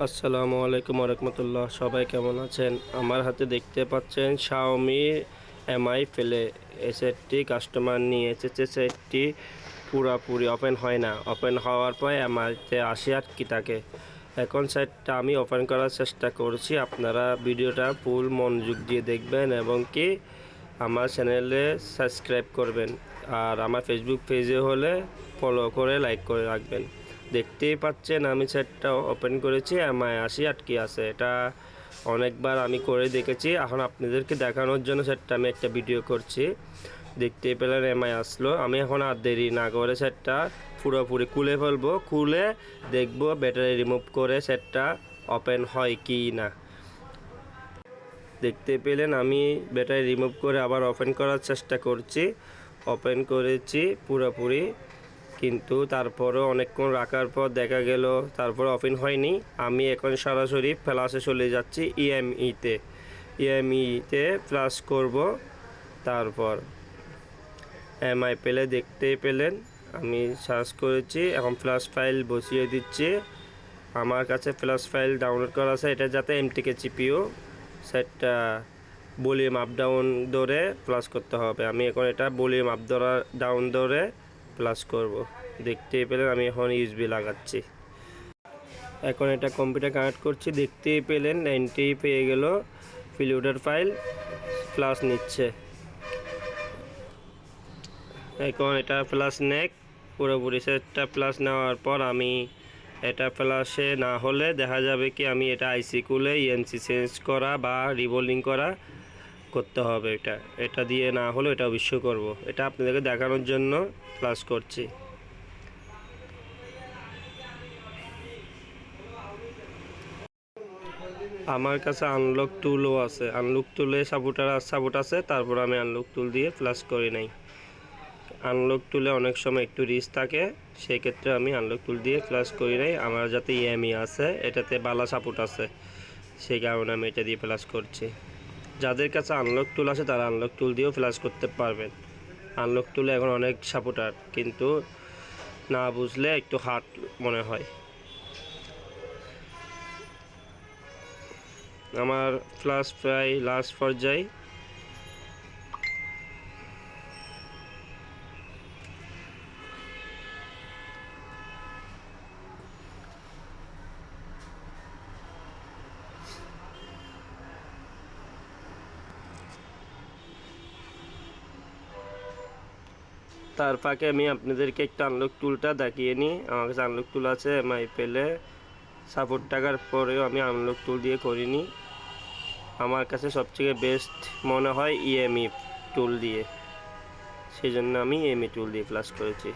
আসসালামু আলাইকুম রাহমাতুল্লাহ। সবাই কেমন আছেন? আমার হাতে দেখতে পাচ্ছেন শাওমি এমআই ফেলে। এই সেটটি কাস্টমার নিয়ে এসেছে। সেটটি পুরাপুরি ওপেন হয় না, ওপেন হওয়ার পর এমআইতে আসে আটকে থাকে। এখন সেটটা আমি ওপেন করার চেষ্টা করছি। আপনারা ভিডিওটা ফুল মনোযোগ দিয়ে দেখবেন এবং কি আমার চ্যানেলে সাবস্ক্রাইব করবেন, আর আমার ফেসবুক পেজে হলে ফলো করে লাইক করে রাখবেন। দেখতেই পাচ্ছেন আমি সেটটা ওপেন করেছি, এমআই আসি আটকে আছে। এটা অনেকবার আমি করে দেখেছি, এখন আপনাদেরকে দেখানোর জন্য সেটটা আমি একটা ভিডিও করছি। দেখতেই পেলেন এমআই আসলো। আমি এখন আর দেরি না করে সেটটা পুরোপুরি খুলে ফেলবো, খুলে দেখব ব্যাটারি রিমুভ করে সেটটা ওপেন হয় কি না। দেখতে পেলেন আমি ব্যাটারি রিমুভ করে আবার ওপেন করার চেষ্টা করছি। ওপেন করেছি পুরোপুরি, কিন্তু তারপরও অনেকক্ষণ রাখার পর দেখা গেল তারপর ওপেন হয়নি। আমি এখন সরাসরি ফ্ল্যাশে চলে যাচ্ছি ইএমইতে ফ্ল্যাশ করব। তারপর এমআই পেলে দেখতেই পেলেন আমি সার্চ করেছি, এখন ফ্ল্যাশ ফাইল বসিয়ে দিচ্ছি। আমার কাছে ফ্ল্যাশ ফাইল ডাউনলোড করা আছে, এটা যাতে এমটিকে চিপিও সেটটা ভলিউম আপ ডাউন ধরে প্লাস করতে হবে। আমি এখন এটা ভলিউম আপ ডাউন ধরে প্লাস করব। দেখতেই পেলেন আমি এখন ইউএসবি লাগাচ্ছি। এখন এটা কম্পিউটার কানেক্ট করছি। দেখতেই পেলেন 90 পেয়ে গেল। ফিল্টার ফাইল প্লাস নিচ্ছে। এখন এটা প্লাস নেক পুরোপুরি সেটটা প্লাস নেওয়ার পর আমি এটা ফ্ল্যাশে না হলে দেখা যাবে কি আমি এটা আইসি খুলে ইএনসি চেঞ্জ করা বা রিবোলিং করা করতে হবে। এটা দিয়ে না হলে এটা অবশ্যই করব। এটা আপনাদেরকে দেখানোর জন্য প্লাস করছি। আমার কাছে আনলক টুলও আছে, আনলক টুলে সাপোর্ট আছে। তারপর আমি আনলক টুল দিয়ে প্লাস করি নাই। আনলক টুলে অনেক সময় একটু রিস্ক থাকে, সেই ক্ষেত্রে আমি আনলক টুল দিয়ে প্লাস করি নাই। আমার যাতে ইএমই আছে, এটাতে বালা সাপোর্ট আছে, সেই কারণে আমি এটা দিয়ে প্লাস করছি। যাদের কাছে আনলক টুল আছে তারা আনলক টুল দিয়েও প্লাস করতে পারবেন। আনলক টুলে এখন অনেক সাপোর্টার, কিন্তু না বুঝলে একটু হার্ড মনে হয়। আমার প্লাস প্রায় লাস্ট পর্যায়ে। তার ফাঁকে আমি আপনাদেরকে একটা আনলক টুলটা দেখিয়ে নিই। আমার কাছে আনলক টুল আছে এমআই পেলে সাপোর্ট টাকার পরেও আমি আনলক টুল দিয়ে করিনি। আমার কাছে সবথেকে বেস্ট মনে হয় ইএমই টুল দিয়ে, সেই জন্য আমি ইএমই টুল দিয়ে প্লাস করেছি।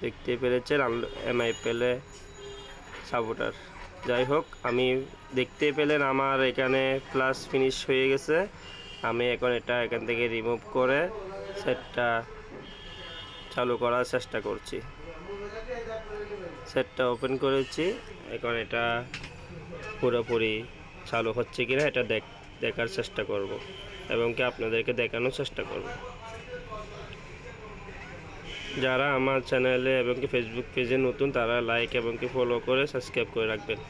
দেখতে পেরেছেন এমআই পেলে সাপোর্টার। যাই হোক, আমি দেখতে পেলেন আমার এখানে প্লাস ফিনিশ হয়ে গেছে। আমি এখন এটা এখান থেকে রিমুভ করে সেটটা চালু করার চেষ্টা করছি। সেটটা ওপেন করেছি, এখন এটা পুরোপুরি চালু হচ্ছে কিনা এটা দেখার চেষ্টা করব এবং কি আপনাদেরকে দেখানোর চেষ্টা করব। যারা আমার চ্যানেলে এবং কি ফেসবুক পেজে নতুন তারা লাইক এবং কি ফলো করে সাবস্ক্রাইব করে রাখবেন।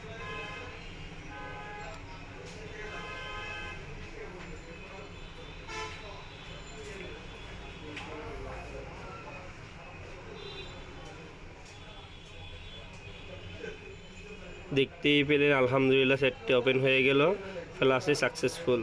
দেখতেই পেলেন আলহামদুলিল্লাহ সেটটি ওপেন হয়ে গেল, ফ্ল্যাশে সাকসেসফুল।